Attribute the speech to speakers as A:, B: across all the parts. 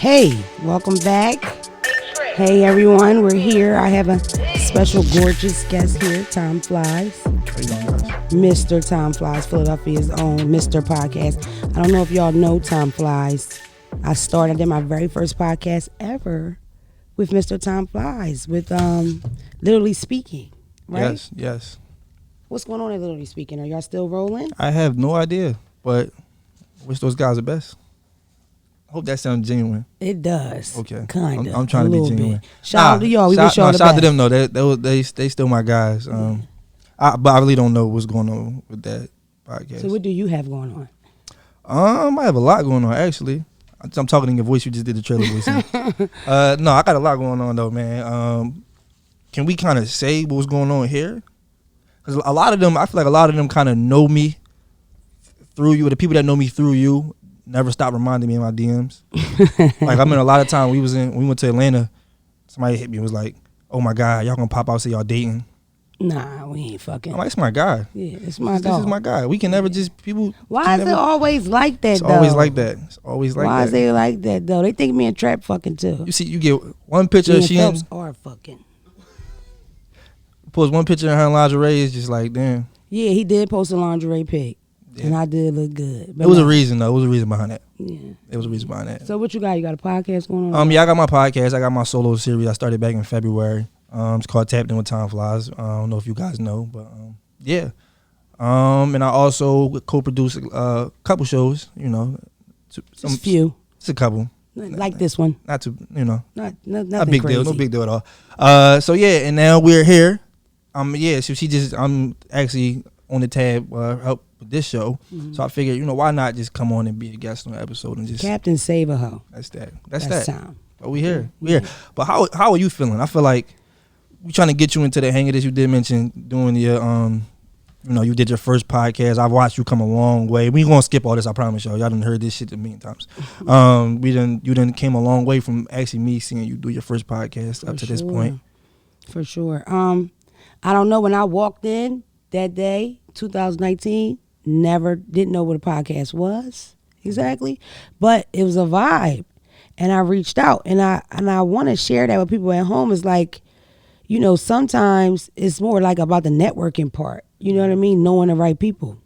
A: Hey, welcome back. Hey everyone, we're here. I have a special gorgeous guest here, Tom Flies. Mr. Tom Flies, Philadelphia's own Mr. Podcast. I don't know if y'all know Tom Flies. I started my very first podcast ever with Mr. Tom Flies, with Literally Speaking, right?
B: Yes.
A: What's going on at Literally Speaking? Are y'all still rolling?
B: I have no idea, but I wish those guys the best. I hope that sounds genuine.
A: It does.
B: Okay.
A: Kind of.
B: I'm trying to be genuine.
A: Shout out to y'all. We wish y'all the best.
B: Shout out to them, though. They still my guys. But I really don't know what's going on with that podcast.
A: So what do you have going on?
B: I have a lot going on, actually. I'm talking in your voice. You just did the trailer voice. No, I got a lot going on, though, man. Can we kind of say what's going on here? Because a lot of them, I feel like a lot of them kind of know me through you. Or the people that know me through you never stop reminding me in my DMs. Like, I mean, a lot of time we went to Atlanta, somebody hit me and was like, oh my God, y'all gonna pop out and say y'all dating?
A: Nah, we ain't fucking.
B: I'm like, it's my guy.
A: Yeah, it's my dog.
B: This is my guy. We can never just, people.
A: Why is it always like that, though?
B: It's always like that. It's always like that.
A: Why is it like that, though? They think me and Trap fucking, too.
B: You see, you get one picture,
A: me
B: she
A: and Phelps are fucking.
B: Post one picture in her lingerie, it's just like, damn.
A: Yeah, he did post a lingerie pic. Yeah. And I did look good.
B: But it was a reason, though. It was a reason behind that.
A: Yeah.
B: It was a reason behind that.
A: So what you got? You got a podcast going on?
B: Yeah, I got my podcast. I got my solo series. I started back in February. It's called Tapped In with Tom Flies. I don't know if you guys know, but yeah. And I also co-produce a couple shows, you know.
A: Just a few.
B: It's a couple.
A: Like this one.
B: Not too, you know.
A: Not
B: a big
A: crazy.
B: deal. No big deal at all. So yeah, and now we're here. So I'm actually on the tab help with this show. Mm-hmm. So I figured, you know, why not just come on and be a guest on the episode and just
A: Captain Save a Hoe.
B: That's that.
A: Time.
B: But we here. But how are you feeling? I feel like we trying to get you into the hang of this. You did mention doing your you did your first podcast. I've watched you come a long way. We gonna skip all this, I promise y'all. Y'all done heard this shit a million times. You done came a long way from actually me seeing you do your first podcast up to this point.
A: For sure. I don't know, when I walked in that day, 2019, didn't know what a podcast was exactly, but it was a vibe, and I reached out, and I want to share that with people at home. It's like, you know, sometimes it's more like about the networking part. You know what I mean? Knowing the right people.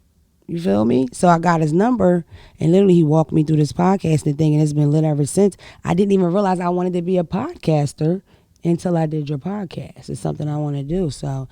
A: You feel me? So I got his number, and literally he walked me through this podcasting thing, and it's been lit ever since. I didn't even realize I wanted to be a podcaster until I did your podcast. It's something I want to do. So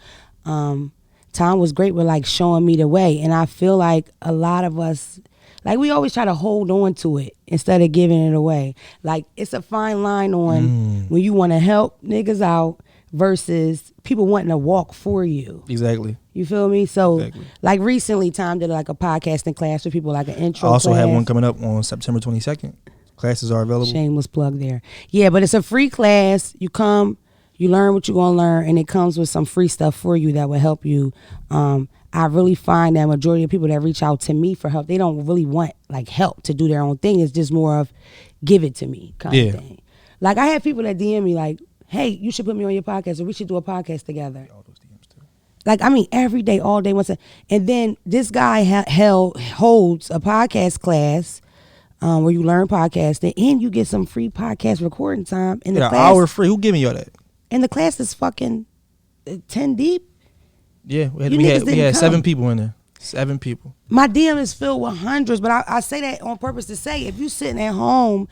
A: Tom was great with like showing me the way. And I feel like a lot of us, like, we always try to hold on to it instead of giving it away. Like, it's a fine line on when you want to help niggas out versus people wanting to walk for you.
B: Exactly.
A: You feel me? So like recently Tom did like a podcasting class for people, like an intro
B: I also
A: class.
B: have one coming up on September 22nd. Classes are available.
A: Shameless plug there. Yeah, but it's a free class. You come, you learn what you're going to learn, and it comes with some free stuff for you that will help you. I really find that majority of people that reach out to me for help, they don't really want like help to do their own thing. It's just more of give it to me kind of thing. Like, I have people that DM me like, hey, you should put me on your podcast, or we should do a podcast together. All those DMs too. Like, I mean, every day, all day. And then this guy holds a podcast class where you learn podcasting, and you get some free podcast recording time in the class. An
B: hour free. Who giving you all that?
A: And the class is fucking 10 deep.
B: Yeah, we had 7 people in there. 7 people.
A: My DM is filled with hundreds, but I say that on purpose to say, if you sitting at home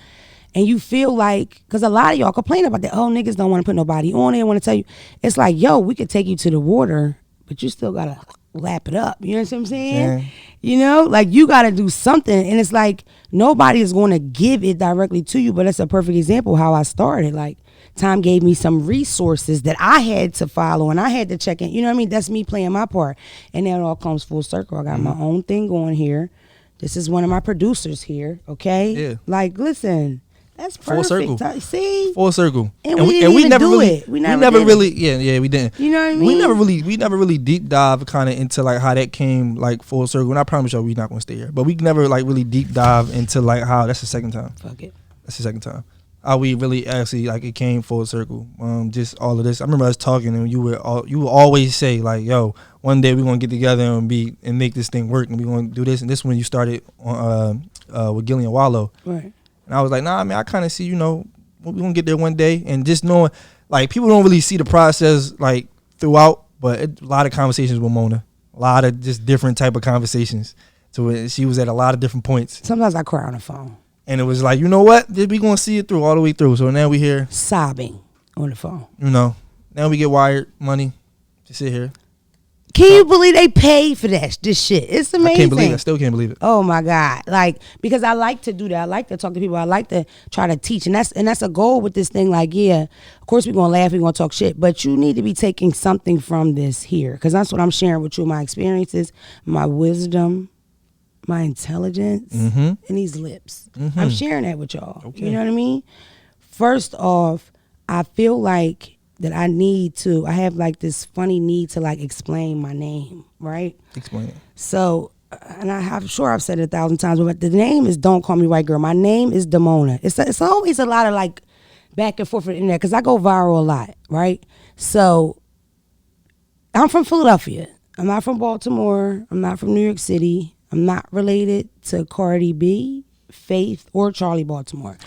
A: and you feel like, because a lot of y'all complain about that, oh, niggas don't want to put nobody on it, want to tell you, it's like, yo, we could take you to the water, but you still got to lap it up. You know what I'm saying? Yeah. You know, like, you got to do something. And it's like, nobody is going to give it directly to you, but that's a perfect example how I started. Like, Tom gave me some resources that I had to follow, and I had to check in. You know what I mean? That's me playing my part. And then it all comes full circle. I got my own thing going here. This is one of my producers here, okay? Yeah. Like, listen, that's perfect.
B: Full circle.
A: See?
B: Full circle.
A: And we never
B: do
A: really,
B: it. We never really, we didn't.
A: You know what I mean?
B: We never really deep dive kind of into like how that came like full circle. And I promise y'all we're not going to stay here. But we never like really deep dive into like how, that's the second time.
A: Fuck it.
B: That's the second time. How we really actually like it came full circle. Just all of this. I remember us talking, and you would always say like, "Yo, one day we're gonna get together and make this thing work, and we're gonna do this." And this when you started with Gillian Wallow,
A: right?
B: And I was like, nah, man, I kind of see, you know, we're going to get there one day. And just knowing, like, people don't really see the process, like, throughout, but a lot of conversations with Mona. A lot of just different type of conversations. So she was at a lot of different points.
A: Sometimes I cry on the phone.
B: And it was like, you know what? We going to see it through all the way through. So now we here.
A: Sobbing on the phone.
B: You know, now we get wired money to sit here.
A: Can you believe they paid for this shit? It's amazing.
B: I can't believe it. I still can't believe it.
A: Oh my God. Like, because I like to do that. I like to talk to people. I like to try to teach. And that's a goal with this thing. Like, yeah, of course we're going to laugh. We're going to talk shit. But you need to be taking something from this here. Because that's what I'm sharing with you. My experiences, my wisdom, my intelligence, and these lips. I'm sharing that with y'all. Okay. You know what I mean? First off, I feel like that I have like this funny need to like explain my name, right?
B: Explain it.
A: So, and I'm sure I've said it 1,000 times, but the name is Don't Call Me White Girl. My name is Damona. It's always a lot of like back and forth in the internet because I go viral a lot, right? So, I'm from Philadelphia. I'm not from Baltimore. I'm not from New York City. I'm not related to Cardi B, Faith, or Charlie Baltimore.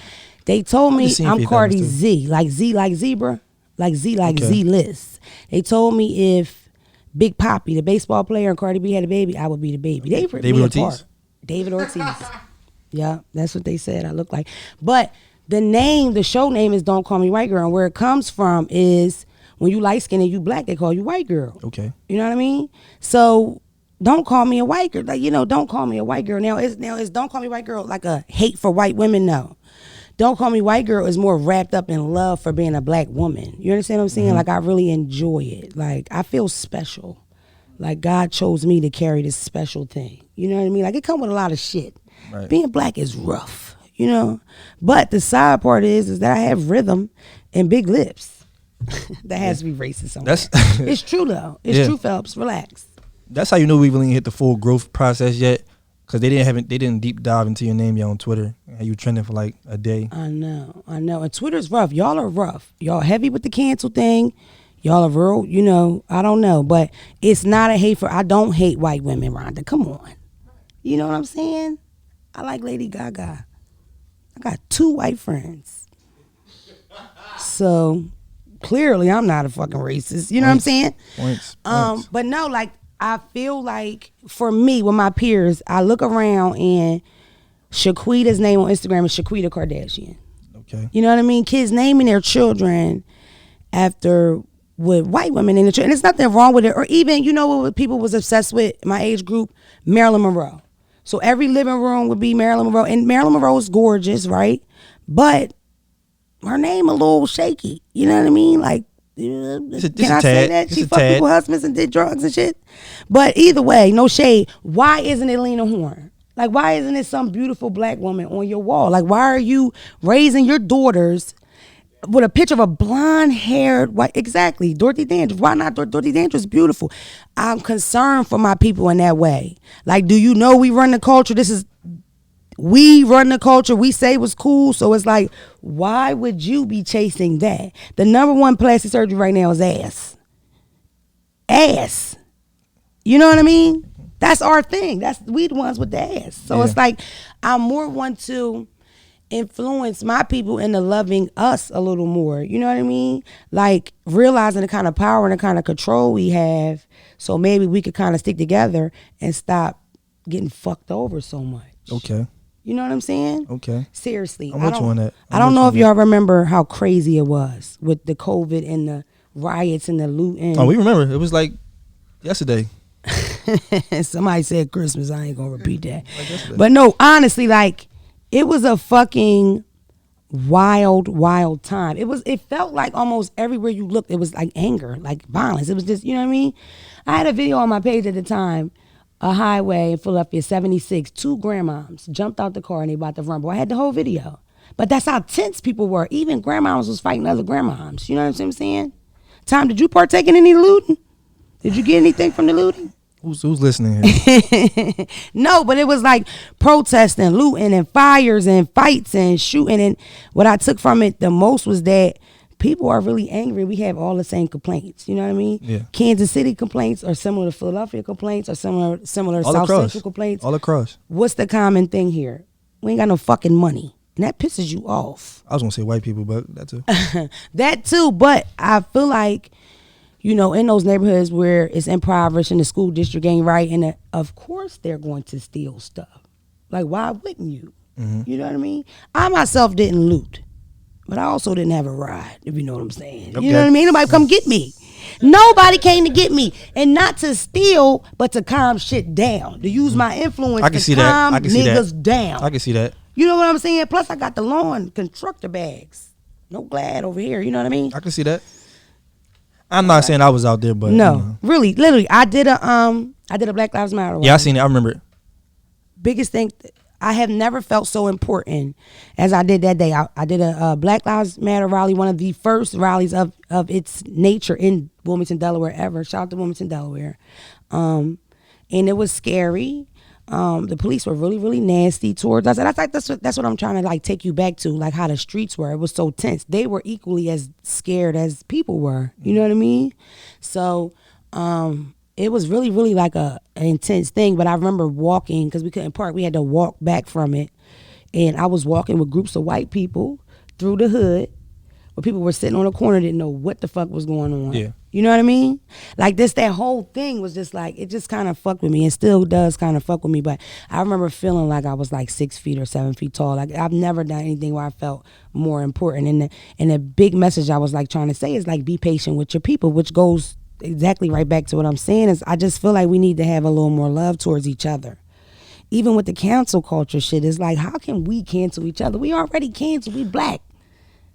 A: They told me I'm Cardi Z like zebra. Like Z-list. They told me if Big Papi, the baseball player, and Cardi B had a baby, I would be the baby. They ripped me apart. David Ortiz. Yeah, that's what they said I look like. But the name, the show name is Don't Call Me White Girl. And where it comes from is when you light skinned and you black, they call you white girl. Okay. You know what I mean? So don't call me a white girl. Like, you know, don't call me a white girl. Now is Don't Call Me White Girl like a hate for white women? No. Don't Call Me White Girl is more wrapped up in love for being a black woman. You understand what I'm saying? Like, I really enjoy it. Like, I feel special. Like, God chose me to carry this special thing. You know what I mean? Like, it come with a lot of shit. Right. Being black is rough, you know? But the side part is that I have rhythm and big lips. That has to be racist somewhere. It's true, though. It's true, Phelps. Relax.
B: That's how you know we really ain't hit the full growth process yet. Because they didn't deep dive into your name yet on Twitter. You trending for like a day.
A: I know. And Twitter's rough. Y'all are rough. Y'all heavy with the cancel thing. Y'all are real, you know, I don't know. But it's not a hate I don't hate white women, Rhonda. Come on. You know what I'm saying? I like Lady Gaga. I got 2 white friends. So clearly I'm not a fucking racist. You know what I'm saying? Points. But no, like, I feel like, for me, with my peers, I look around and Shaquita's name on Instagram is Shaquita Kardashian. Okay. You know what I mean? Kids naming their children after with white women in the children. And there's nothing wrong with it. Or even, you know what people was obsessed with, my age group? Marilyn Monroe. So every living room would be Marilyn Monroe. And Marilyn Monroe is gorgeous, right? But her name a little shaky. You know what I mean? Like, can I say that? She fucked people's husbands and did drugs and shit. But either way, no shade. Why isn't it Lena Horne? Like, why isn't it some beautiful black woman on your wall? Like, why are you raising your daughters with a picture of a blonde-haired white? Exactly, Dorothy Dandridge. Why not? Dorothy Dandridge is beautiful. I'm concerned for my people in that way. Like, do you know we run the culture? We run the culture. We say what's cool. So it's like, why would you be chasing that? The number 1 plastic surgery right now is ass. Ass. You know what I mean? That's our thing. We the ones with the ass. So it's like, I'm more want to influence my people into loving us a little more. You know what I mean? Like, realizing the kind of power and the kind of control we have. So maybe we could kind of stick together and stop getting fucked over so much. Okay. You know what I'm saying? Okay. Seriously.
B: I'm with you on that.
A: I don't know if y'all remember how crazy it was with the COVID and the riots and the looting.
B: Oh, we remember. It was like yesterday.
A: Somebody said Christmas. I ain't gonna repeat that. But no, honestly, like, it was a fucking wild time. It felt like almost everywhere you looked, it was like anger, like violence. It was just, you know what I mean? I had a video on my page at the time. A highway in Philadelphia, 76, 2 grandmoms jumped out the car and they about to run. Boy, I had the whole video. But that's how tense people were. Even grandmoms was fighting other grandmoms. You know what I'm saying? Tom, did you partake in any looting? Did you get anything from the looting?
B: Who's listening here?
A: No, but it was like protesting, looting, and fires and fights and shooting. And what I took from it the most was that people are really angry. We have all the same complaints. You know what I mean? Yeah. Kansas City complaints are similar to Philadelphia complaints, or similar to South Central complaints.
B: All across.
A: What's the common thing here? We ain't got no fucking money. And that pisses you off.
B: I was gonna say white people, but that too.
A: That too, but I feel like, you know, in those neighborhoods where it's impoverished and the school district ain't right, and of course they're going to steal stuff. Like, why wouldn't you? You know what I mean? I myself didn't loot, but I also didn't have a ride, if you know what I'm saying. Okay. You know what I mean? Nobody come get me. Nobody came to get me. And not to steal, but to calm shit down. To use my influence to calm niggas down.
B: I can see that.
A: You know what I'm saying? Plus, I got the lawn constructor bags. No Glad over here. You know what I mean?
B: I can see that. I'm not saying I was out there, but
A: no,
B: you know.
A: Really, literally, I did a Black Lives Matter rally.
B: Yeah, I seen it. I remember it.
A: Biggest thing, I have never felt so important as I did that day. I did a Black Lives Matter rally, one of the first rallies of its nature in Wilmington, Delaware ever. Shout out to Wilmington, Delaware. And it was scary. The police were really, really nasty towards us. And I think that's what I'm trying to like take you back to, like how the streets were. It was so tense. They were equally as scared as people were. You know what I mean? So it was really, really like an intense thing. But I remember walking, because we couldn't park. We had to walk back from it. And I was walking with groups of white people through the hood, where people were sitting on a corner, didn't know what the fuck was going on.
B: Yeah.
A: You know what I mean? Like that whole thing was just like, it just kind of fucked with me, and still does kind of fuck with me. But I remember feeling like I was like 6 feet or 7 feet tall. Like I've never done anything where I felt more important. And the big message I was like trying to say is like, be patient with your people, which goes exactly right back to what I'm saying is I just feel like we need to have a little more love towards each other. Even with the cancel culture shit, it's like, how can we cancel each other? We already canceled. We black.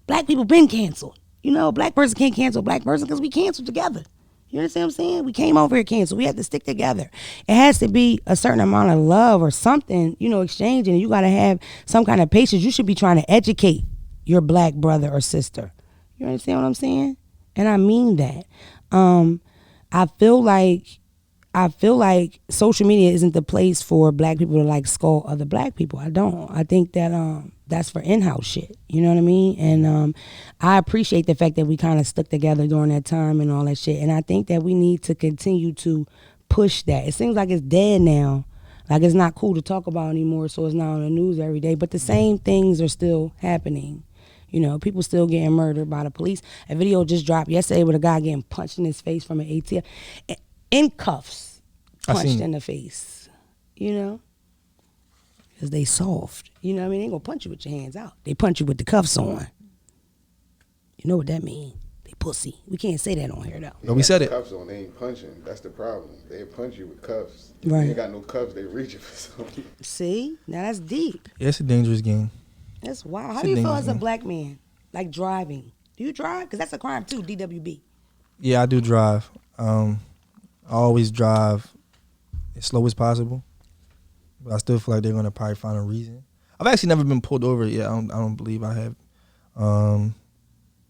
A: Black people been canceled. You know, black person can't cancel a black person because we canceled together. You understand what I'm saying? We came over here canceled. We have to stick together. It has to be a certain amount of love or something, you know, exchanging. You got to have some kind of patience. You should be trying to educate your black brother or sister. You understand what I'm saying? And I mean that. I feel like social media isn't the place for black people to like scold other black people. I don't. I think that that's for in-house shit. You know what I mean? And I appreciate the fact that we kind of stuck together during that time and all that shit. And I think that we need to continue to push that. It seems like it's dead now. Like it's not cool to talk about anymore, so it's not on the news every day. But the same things are still happening. You know, people still getting murdered by the police. A video just dropped yesterday with a guy getting punched in his face from an ATM. In cuffs, punched in the face. You know? Because they soft. You know what I mean? They ain't gonna punch you with your hands out. They punch you with the cuffs on. You know what that mean? They pussy. We can't say that on here, though.
B: No, we said it.
C: Cuffs on, they ain't punching. That's the problem. They punch you with cuffs.
A: Right.
C: They ain't got no cuffs, they reaching for something.
A: See? Now that's deep.
B: Yeah, it's a dangerous game.
A: That's wild. How do you feel as a black man? Like driving? Do you drive? Because that's a crime too, DWB.
B: Yeah, I do drive. I always drive as slow as possible. But I still feel like they're going to probably find a reason. I've actually never been pulled over yet. I don't believe I have.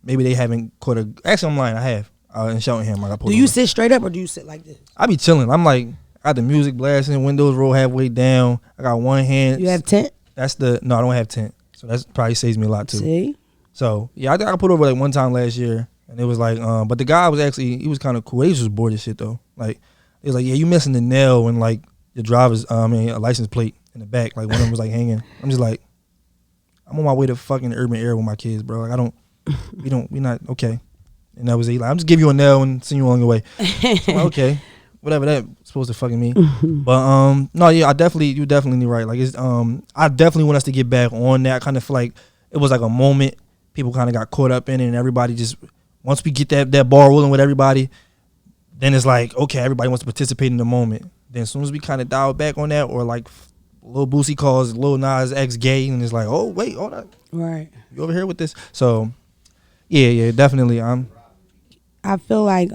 B: Maybe they haven't caught a... Actually, I'm lying. I have. In Cheltenham, I got pulled over.
A: Do you sit straight up or do you sit like this?
B: I be chilling. I'm like, I got the music blasting, windows roll halfway down. I got one hand.
A: You have tent?
B: No, I don't have tent. So that probably saves me a lot too.
A: See?
B: So yeah, I got pulled over like one time last year, and it was like, but the guy was actually, he was kind of cool. He was just bored as shit though. Like, it was like, yeah, you missing the nail and like your driver's, a license plate in the back. Like one of them was like hanging. I'm just like, I'm on my way to fucking urban area with my kids, bro. Like we not okay. And that was it. Like, I'm just give you a nail and send you along your way. So, like, okay. Whatever that's supposed to fucking mean. But no, yeah, you're definitely right. Like it's I definitely want us to get back on that. I kind of feel like it was like a moment people kind of got caught up in it, and everybody just, once we get that ball rolling with everybody, then it's like, okay, everybody wants to participate in the moment. Then as soon as we kind of dial back on that, or like Lil Boosie calls Lil Nas X gay, and it's like, oh wait, hold on,
A: right,
B: you over here with this? So yeah, definitely.
A: I feel like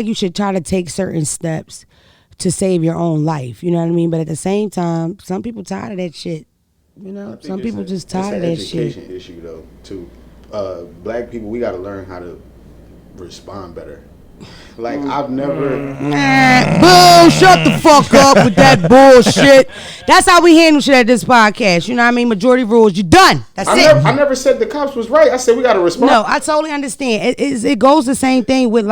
A: you should try to take certain steps to save your own life. You know what I mean? But at the same time, some people tired of that shit. You know, some people just tired of that shit.
C: It's an education issue though, too. Black people, we got to learn how to respond better. Like I've never.
A: Boo! Shut the fuck up with that bullshit. That's how we handle shit at this podcast. You know what I mean? Majority rules. You done. That's it.
C: I never said the cops was right. I said we got to respond.
A: No, I totally understand. It goes the same thing with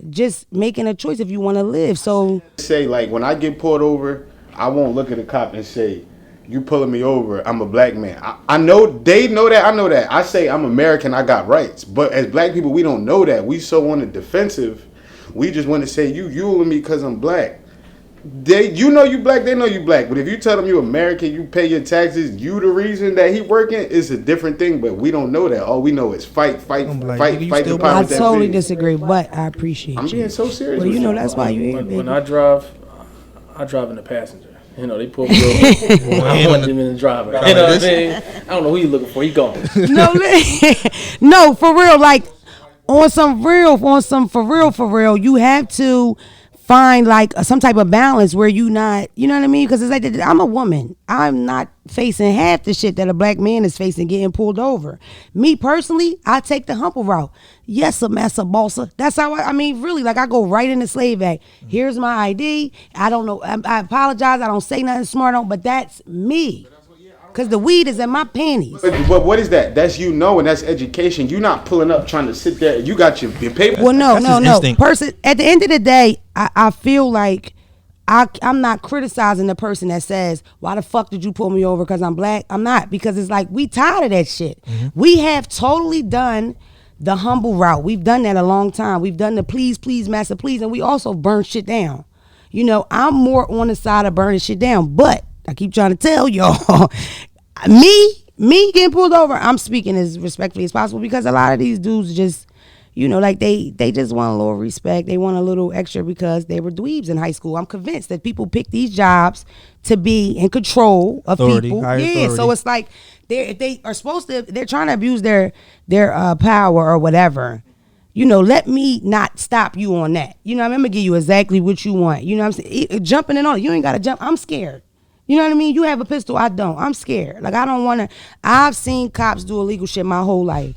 A: just making a choice if you want to live. So
C: say like when I get pulled over, I won't look at a cop and say, you pulling me over, I'm a black man. I know they know that. I know that. I say I'm American. I got rights. But as black people, we don't know that. We so on the defensive. We just want to say you and me because I'm black. You know you black. They know you black. But if you tell them you American, you pay your taxes, you the reason that he working, it's a different thing. But we don't know that. All we know is fight the power.
A: I totally disagree, but I appreciate you.
C: I'm being so serious.
A: Well, you know that's why you here.
D: When I drive in the passenger. You know, they pull me over. I want them in the driver. You know what I mean? I don't know who you looking for. He gone.
A: No, for real. Like for real, you have to find like some type of balance where you not, you know what I mean? Because it's like I'm a woman. I'm not facing half the shit that a black man is facing getting pulled over. Me personally, I take the humble route. Yes, massa bossa. That's how I mean, really, like I go right in the slave act. Here's my ID. I don't know. I apologize. I don't say nothing smart on, but that's me. Because the weed is in my panties.
C: But what is that? That's and that's education. You're not pulling up trying to sit there. You got your paper.
A: Well, no. Person, at the end of the day, I feel like I'm not criticizing the person that says, why the fuck did you pull me over because I'm black? I'm not. Because it's like, we tired of that shit. Mm-hmm. We have totally done the humble route. We've done that a long time. We've done the please, massa, please. And we also burn shit down. You know, I'm more on the side of burning shit down. But I keep trying to tell y'all, me getting pulled over, I'm speaking as respectfully as possible because a lot of these dudes just, you know, like they just want a little respect. They want a little extra because they were dweebs in high school. I'm convinced that people pick these jobs to be in control of people. Authority. So it's like if they are supposed to, they're trying to abuse their power or whatever. You know, let me not stop you on that. You know, I'm gonna give you exactly what you want. You know what I'm saying? Jumping in on it, you ain't gotta jump. I'm scared. You know what I mean? You have a pistol, I don't. I'm scared. Like, I don't want to. I've seen cops do illegal shit my whole life.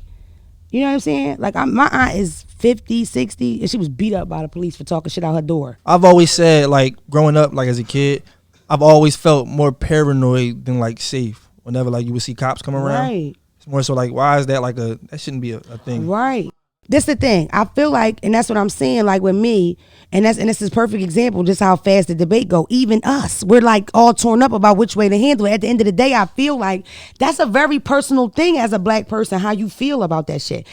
A: You know what I'm saying? Like, my aunt is 50, 60, and she was beat up by the police for talking shit out her door.
B: I've always said, like, growing up, like, as a kid, I've always felt more paranoid than, like, safe. Whenever, like, you would see cops come around. Right. It's more so, like, why is that, like, that shouldn't be a thing.
A: Right. This the thing. I feel like, and that's what I'm saying, like with me, and this is a perfect example just how fast the debate go. Even us, we're like all torn up about which way to handle it. At the end of the day, I feel like that's a very personal thing as a black person, how you feel about that shit.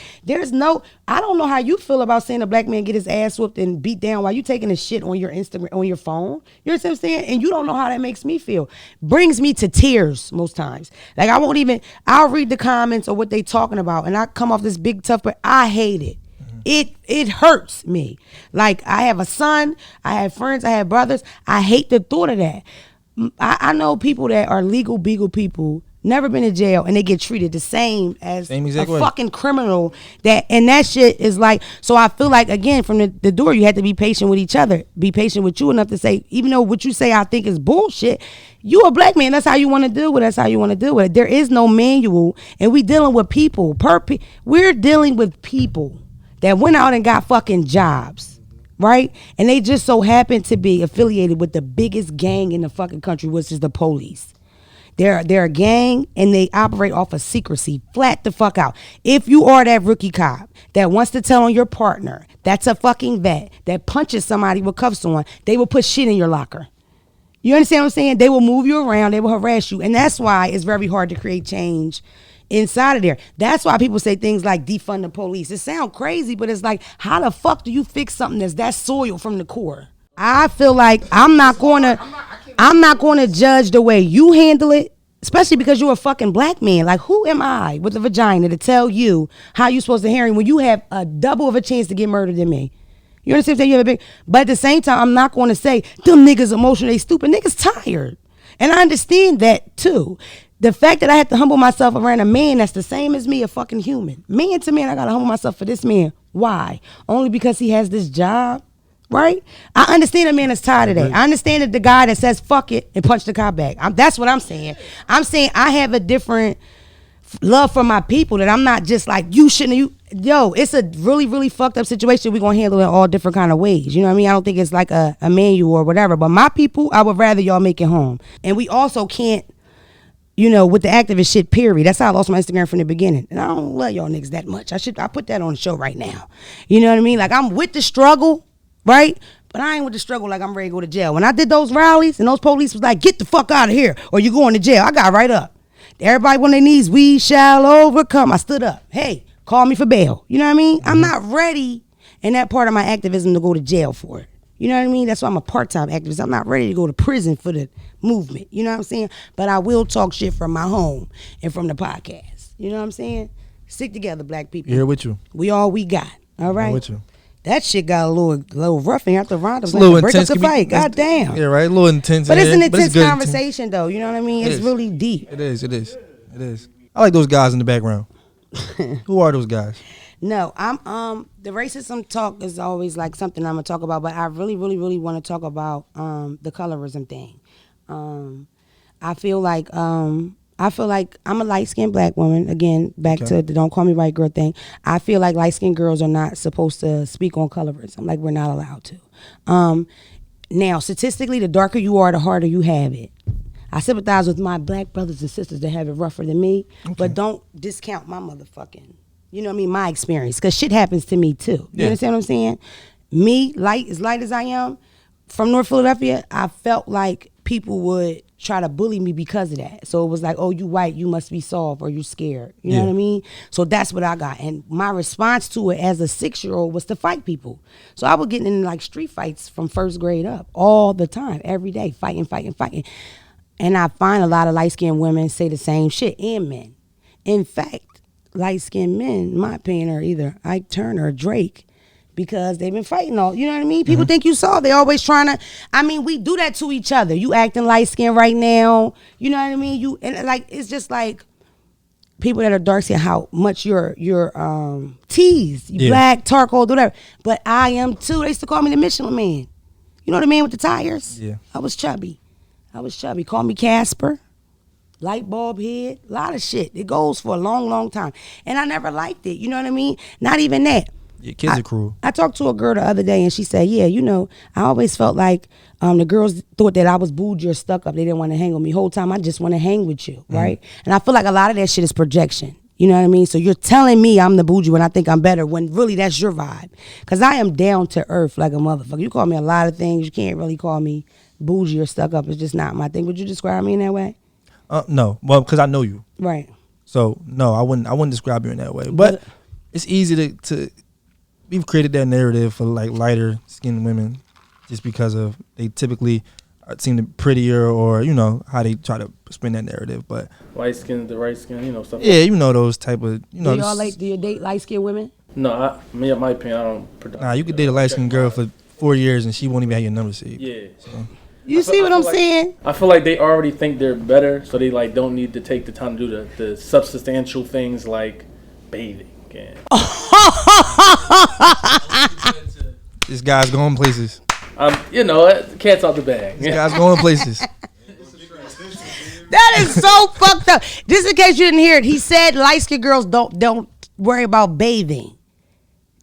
A: I don't know how you feel about seeing a black man get his ass whooped and beat down while you taking a shit on your Instagram, on your phone. You know what I'm saying? And you don't know how that makes me feel. Brings me to tears most times. Like I'll read the comments or what they talking about and I come off this big tough, but I hate it. It hurts me. Like, I have a son, I have friends, I have brothers. I hate the thought of that. I know people that are legal beagle people, never been in jail, and they get treated the same as a fucking criminal. And that shit is like, so I feel like, again, from the door, you have to be patient with each other. Be patient with you enough to say, even though what you say I think is bullshit, you a black man, that's how you want to deal with it. That's how you want to deal with it. There is no manual, and we dealing with people. We're dealing with people that went out and got fucking jobs, right? And they just so happen to be affiliated with the biggest gang in the fucking country, which is the police. They're a gang and they operate off of secrecy, flat the fuck out. If you are that rookie cop that wants to tell on your partner, that's a fucking vet, that punches somebody with cuffs on, they will put shit in your locker. You understand what I'm saying? They will move you around, they will harass you. And that's why it's very hard to create change inside of there. That's why people say things like defund the police. It sounds crazy, but it's like, how the fuck do you fix something that's soiled from the core? I feel like I'm not going to judge the way you handle it, especially because you're a fucking black man. Like, who am I with a vagina to tell you how you're supposed to hear when you have a double of a chance to get murdered than me? You understand what I'm saying? But at the same time, I'm not going to say them niggas emotional, they stupid. Niggas tired. And I understand that too. The fact that I have to humble myself around a man that's the same as me, a fucking human. Man to man, I got to humble myself for this man. Why? Only because he has this job, right? I understand a man is tired of that. I understand that the guy that says fuck it and punch the cop back. That's what I'm saying. I'm saying I have a different love for my people that I'm not just like, you shouldn't. Yo, it's a really, really fucked up situation. We're going to handle it all different kind of ways. You know what I mean? I don't think it's like a manual or whatever. But my people, I would rather y'all make it home. And we also can't, you know, with the activist shit, period. That's how I lost my Instagram from the beginning. And I don't love y'all niggas that much. I put that on the show right now. You know what I mean? Like, I'm with the struggle, right? But I ain't with the struggle like I'm ready to go to jail. When I did those rallies and those police was like, get the fuck out of here or you going to jail, I got right up. Everybody on their knees, we shall overcome. I stood up. Hey, call me for bail. You know what I mean? I'm not ready in that part of my activism to go to jail for it. You know what I mean? That's why I'm a part-time activist. I'm not ready to go to prison for the movement. You know what I'm saying? But I will talk shit from my home and from the podcast. You know what I'm saying? Stick together, black people.
B: Here with you.
A: We all we got. All right?
B: I'm with you.
A: That shit got a little rough in here after Rhonda.
B: It's a little
A: break
B: intense.
A: up the fight. God damn.
B: Yeah, right. A little intense.
A: But it's an intense
B: good
A: conversation, though. You know what I mean? It's really deep.
B: It is. I like those guys in the background. Who are those guys?
A: No, I'm the racism talk is always like something I'm gonna talk about, but I really want to talk about the colorism thing. I feel like I'm a light-skinned black woman. Again, back to the don't call me white girl thing. I feel like light-skinned girls are not supposed to speak on colorism. Like, we're not allowed to. Now, statistically, the darker you are, the harder you have it. I sympathize with my black brothers and sisters that have it rougher than me, but don't discount my motherfucking, you know what I mean, my experience. Because shit happens to me, too. You understand what I'm saying? Me, light as I am, from North Philadelphia, I felt like people would try to bully me because of that. So it was like, oh, you white, you must be soft, or you scared. You know what I mean? So that's what I got. And my response to it as a 6-year-old was to fight people. So I was getting in like street fights from first grade up all the time, every day, fighting. And I find a lot of light-skinned women say the same shit, and men. In fact, light-skinned men, in my opinion, are either Ike Turner or Drake, because they've been fighting all, you know what I mean? People think you soft. They always trying to, I mean, we do that to each other. You acting light-skinned right now, you know what I mean? And like, it's just like people that are dark skin, how much you're teased. You black, charcoal, whatever. But I am too. They used to call me the Michelin Man. You know what I mean with the tires?
B: Yeah.
A: I was chubby. Call me Casper, light bulb head, a lot of shit. It goes for a long time. And I never liked it, you know what I mean? Not even that.
B: Your kids are cruel.
A: I talked to a girl the other day and she said, yeah, you know, I always felt like the girls thought that I was bougie or stuck up. They didn't want to hang with me. Whole time I just want to hang with you, right? And I feel like a lot of that shit is projection. You know what I mean? So you're telling me I'm the bougie when I think I'm better, when really that's your vibe. Because I am down to earth like a motherfucker. You call me a lot of things. You can't really call me bougie or stuck up. It's just not my thing. Would you describe me in that way?
B: No. Well, because I know you.
A: Right.
B: So, no, I wouldn't describe you in that way. But it's easy to we've created that narrative for like lighter skinned women just because of they typically seem prettier, or you know how they try to spin that narrative. But
D: light skin, the right skin, you know, stuff.
B: Yeah, you know those type of, you know.
A: Do you date light skinned women?
D: No, in my opinion, I don't.
B: Nah, you could date a light skinned girl for 4 years and she won't even have your number saved.
D: Yeah.
B: So.
A: You see what I'm saying?
D: I feel like they already think they're better, so they like don't need to take the time to do the substantial things like bathing. And
B: This guy's going places.
D: You know, cat's out the bag.
B: This guy's going places.
A: That is so fucked up. Just in case you didn't hear it, he said light-skinned girls don't worry about bathing.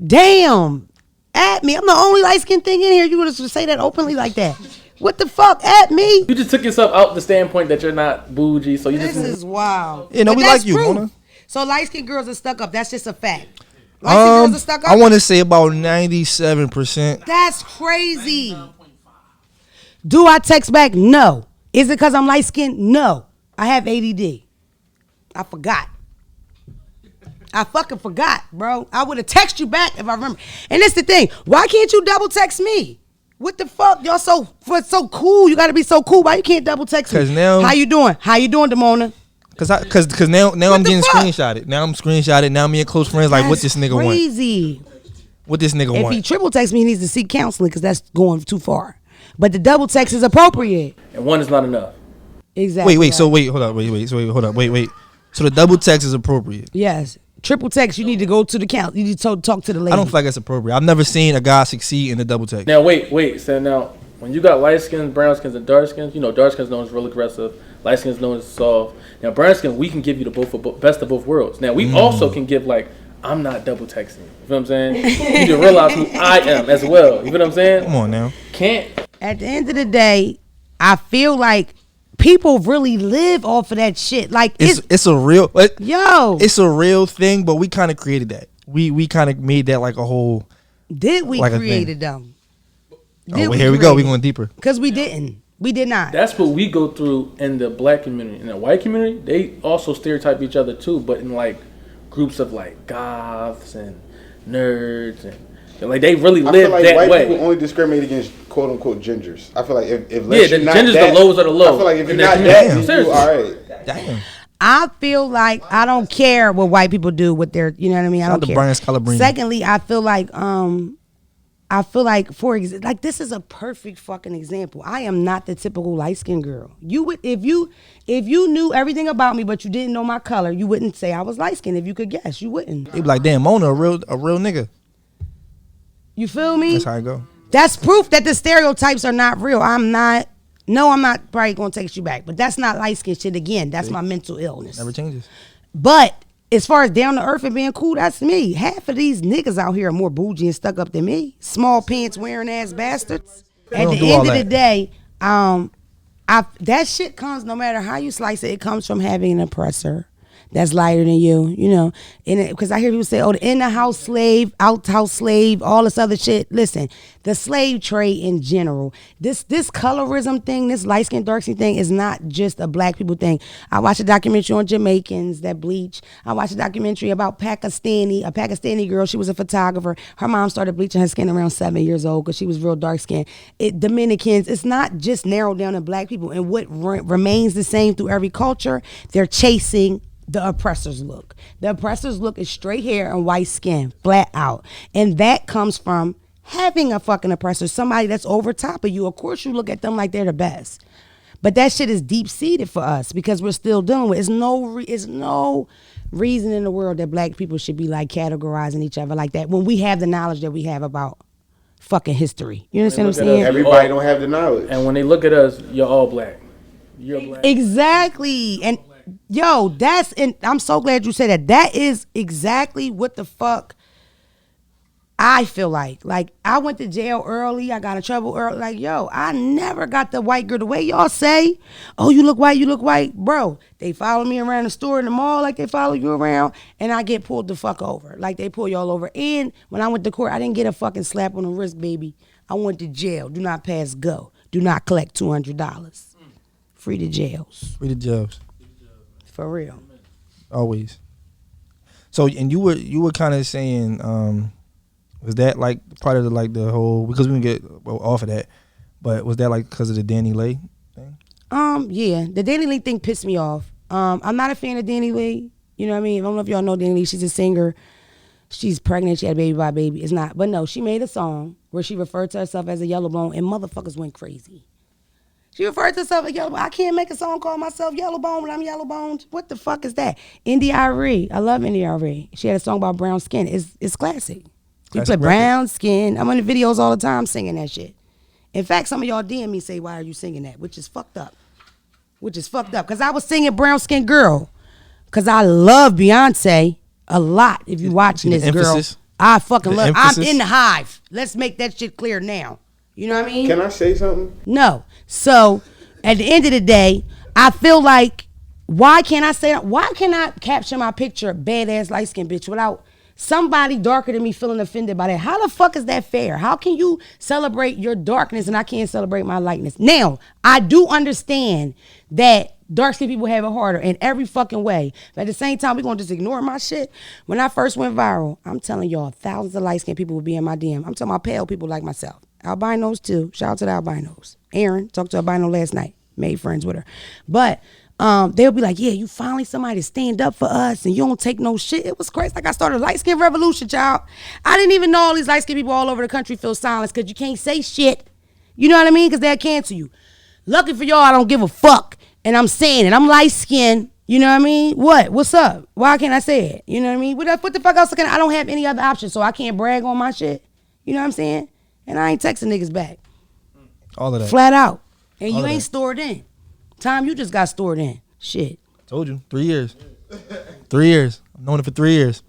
A: Damn. At me. I'm the only light-skinned thing in here. You would say that openly like that. What the fuck? At me?
D: You just took yourself out the standpoint that you're not bougie, so you
A: This is wild.
B: Yeah, no,
A: But
B: we
A: that's
B: like you,
A: proof.
B: Mona.
A: So light-skinned girls are stuck up. That's just a fact. Light-skinned girls are stuck up?
B: I want to say about 97%.
A: That's crazy. Do I text back? No. Is it because I'm light-skinned? No. I have ADD. I forgot. I fucking forgot, bro. I would have texted you back if I remember. And that's the thing. Why can't you double text me? What the fuck? Y'all so cool. You got to be so cool. Why you can't double text me?
B: Because now...
A: How you doing, Damona?
B: Because now I'm getting
A: fuck?
B: screenshotted. Now I'm screenshotted. Now me and close friends like, what this nigga want?
A: Crazy.
B: What this nigga
A: If
B: want?
A: he triple text me, he needs to seek counseling because that's going too far. But the double text is appropriate.
D: And one is not enough.
A: Exactly.
B: Wait. So hold up. Wait. So the double text is appropriate.
A: Yes. Triple text, you need to go to the count. You need to talk to the lady.
B: I don't feel like that's appropriate. I've never seen a guy succeed in the double text.
D: Now wait. So now, when you got light skins, brown skins, and dark skins, you know, dark skins known as real aggressive, light skins known as soft. Now brown skin, we can give you the best of both worlds. Now we also can give like, I'm not double texting. You feel what I'm saying? You need to realize who I am as well. You feel what I'm saying?
B: Come on now.
D: Can't.
A: At the end of the day, I feel like people really live off of that shit. Like
B: it's a real
A: it's
B: a real thing, but we kind of created that. We kind of made that like a whole.
A: Did we
B: like
A: create it though?
B: Oh, well, here we go. We going deeper.
A: Because we didn't. We did not.
D: That's what we go through in the black community. In the white community, they also stereotype each other too, but in like groups of like goths and nerds and like they really live
C: feel like
D: that
C: white
D: way.
C: People only discriminate against quote unquote gingers. I feel like if
D: the
C: you're not
D: gingers
C: that,
D: the lows are the low.
C: I feel like if you're
D: in
C: not
D: their
C: that,
D: community.
C: you all right.
B: Damn.
A: I feel like I don't care what white people do with their, you know what I mean? I don't care.
B: Brian Scalabrine.
A: Secondly, I feel like for example, like this is a perfect fucking example. I am not the typical light skinned girl. You would if you knew everything about me but you didn't know my color, you wouldn't say I was light skinned if you could guess. You wouldn't.
B: They be like, damn, Mona, a real nigga.
A: You feel me?
B: That's how I go.
A: That's proof that the stereotypes are not real. I'm not probably gonna take you back, but that's not light skin shit again. That's my mental illness.
B: Never changes.
A: But as far as down to earth and being cool, that's me. Half of these niggas out here are more bougie and stuck up than me. Small pants wearing ass bastards. At the end of the day, that shit comes no matter how you slice it. It comes from having an oppressor that's lighter than you, you know. Because I hear people say, oh, the in-the-house slave, out-house slave, all this other shit. Listen, the slave trade in general, this colorism thing, this light-skin, dark-skin thing is not just a black people thing. I watched a documentary on Jamaicans that bleach. I watched a documentary about a Pakistani girl. She was a photographer. Her mom started bleaching her skin around 7 years old because she was real dark-skinned. Dominicans, it's not just narrowed down to black people. And what remains the same through every culture, they're chasing the oppressor's look. The oppressor's look is straight hair and white skin, flat out. And that comes from having a fucking oppressor, somebody that's over top of you. Of course you look at them like they're the best. But that shit is deep-seated for us because we're still dealing with it. It's no reason in the world that black people should be like categorizing each other like that when we have the knowledge that we have about fucking history. You understand what I'm saying?
C: Everybody don't have the knowledge.
D: And when they look at us, you're all black. You're black.
A: Exactly. And yo, I'm so glad you said that. That is exactly what the fuck I feel like. Like, I went to jail early. I got in trouble early. Like, yo, I never got the white girl. The way y'all say, oh, you look white. Bro, they follow me around the store in the mall like they follow you around, and I get pulled the fuck over. Like, they pull y'all over. And when I went to court, I didn't get a fucking slap on the wrist, baby. I went to jail. Do not pass go. Do not collect $200. Free the jails.
B: Free the jails.
A: For real.
B: Always. So, and you were kind of saying, was that like part of the whole, because we can get off of that, but was that like because of the Danny Lay thing?
A: Yeah, the Danny Lee thing pissed me off. I'm not a fan of Danny Lee. You know what I mean? I don't know if y'all know Danny Lee. She's a singer. She's pregnant. She had a baby by baby. It's not, but no, she made a song where she referred to herself as a yellow bone, and motherfuckers went crazy. She referred to herself as yellow bone. I can't make a song call myself yellow bone when I'm yellow boned. What the fuck is that? Indy Irie. I love Indy Irie. She had a song about brown skin. It's classic. You play brown skin. I'm in the videos all the time singing that shit. In fact, some of y'all DM me say, why are you singing that? Which is fucked up. Because I was singing Brown Skin Girl. Because I love Beyonce a lot. If you watching this, girl. I fucking love. I'm in the hive. Let's make that shit clear now. You know what I mean?
C: Can I say something?
A: No. So, at the end of the day, I feel like, why can't I capture my picture, badass light-skinned bitch, without somebody darker than me feeling offended by that? How the fuck is that fair? How can you celebrate your darkness and I can't celebrate my lightness? Now, I do understand that dark-skinned people have it harder in every fucking way. But at the same time, we're going to just ignore my shit. When I first went viral, I'm telling y'all, thousands of light-skinned people would be in my DM. I'm talking about pale people like myself. Albinos too. Shout out to the albinos. Aaron, talked to albino last night. Made friends with her. But they'll be like, yeah, you finally somebody to stand up for us and you don't take no shit. It was crazy. Like, I started a light skin revolution, child. I didn't even know all these light skinned people all over the country feel silence because you can't say shit. You know what I mean? Because they'll cancel you. Lucky for y'all, I don't give a fuck. And I'm saying it. I'm light skinned. You know what I mean? What's up? Why can't I say it? You know what I mean? What the fuck else can I don't have any other option, so I can't brag on my shit. You know what I'm saying? And I ain't texting niggas back.
B: All of that.
A: Flat out. And
B: all
A: you ain't stored in. Time you just got stored in. Shit.
B: Told you. 3 years. 3 years. I've known it for 3 years.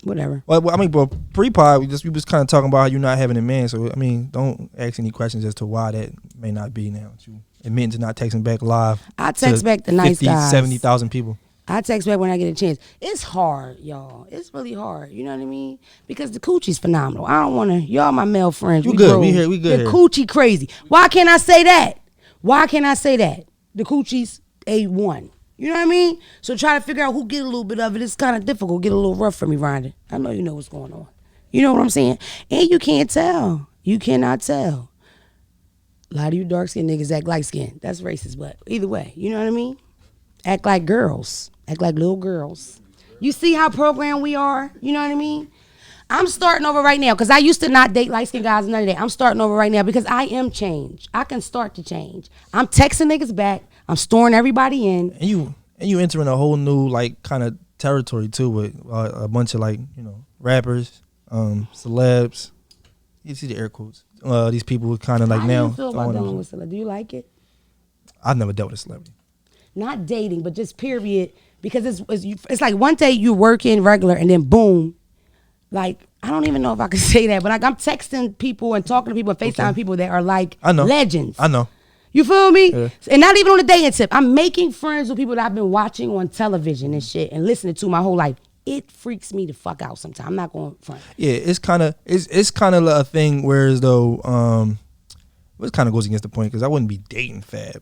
A: Whatever.
B: Well, I mean, but pre-pod, we was kind of talking about how you're not having a man. So, I mean, don't ask any questions as to why that may not be now. You admitting to not texting back live.
A: I text back the nice
B: 50,
A: guys.
B: 70,000 people.
A: I text back when I get a chance. It's hard, y'all. It's really hard. You know what I mean? Because the coochie's phenomenal. I don't want to. Y'all my male friends.
B: You
A: we
B: good.
A: bros.
B: We here. We good
A: The
B: here.
A: coochie crazy. Why can't I say that? Why can't I say that? The coochie's A1. You know what I mean? So try to figure out who get a little bit of it. It's kind of difficult. Get a little rough for me, Rhonda. I know you know what's going on. You know what I'm saying? And you can't tell. You cannot tell. A lot of you dark-skinned niggas act light skinned. That's racist, but either way, you know what I mean? Act like girls. Act like little girls. You see how programmed we are? You know what I mean? I'm starting over right now because I used to not date light-skinned guys none of that. I'm starting over right now because I am changed. I can start to change. I'm texting niggas back. I'm storing everybody in.
B: And you entering a whole new like kind of territory too with a bunch of like, you know, rappers, celebs. You see the air quotes. These people who kind of like
A: How
B: now.
A: do you feel about dealing with celebrities? Do you like it?
B: I've never dealt with a celebrity.
A: Not dating, but just period. Because it's like one day you working regular and then boom. Like, I don't even know if I can say that, but like I'm texting people and talking to people and FaceTime people that are like legends.
B: I know.
A: You feel me?
B: Yeah.
A: And not even on the dating tip. I'm making friends with people that I've been watching on television and shit and listening to my whole life. It freaks me the fuck out sometimes. I'm not going front.
B: Yeah, it's kind of a thing. Whereas though, it kind of goes against the point because I wouldn't be dating Fab.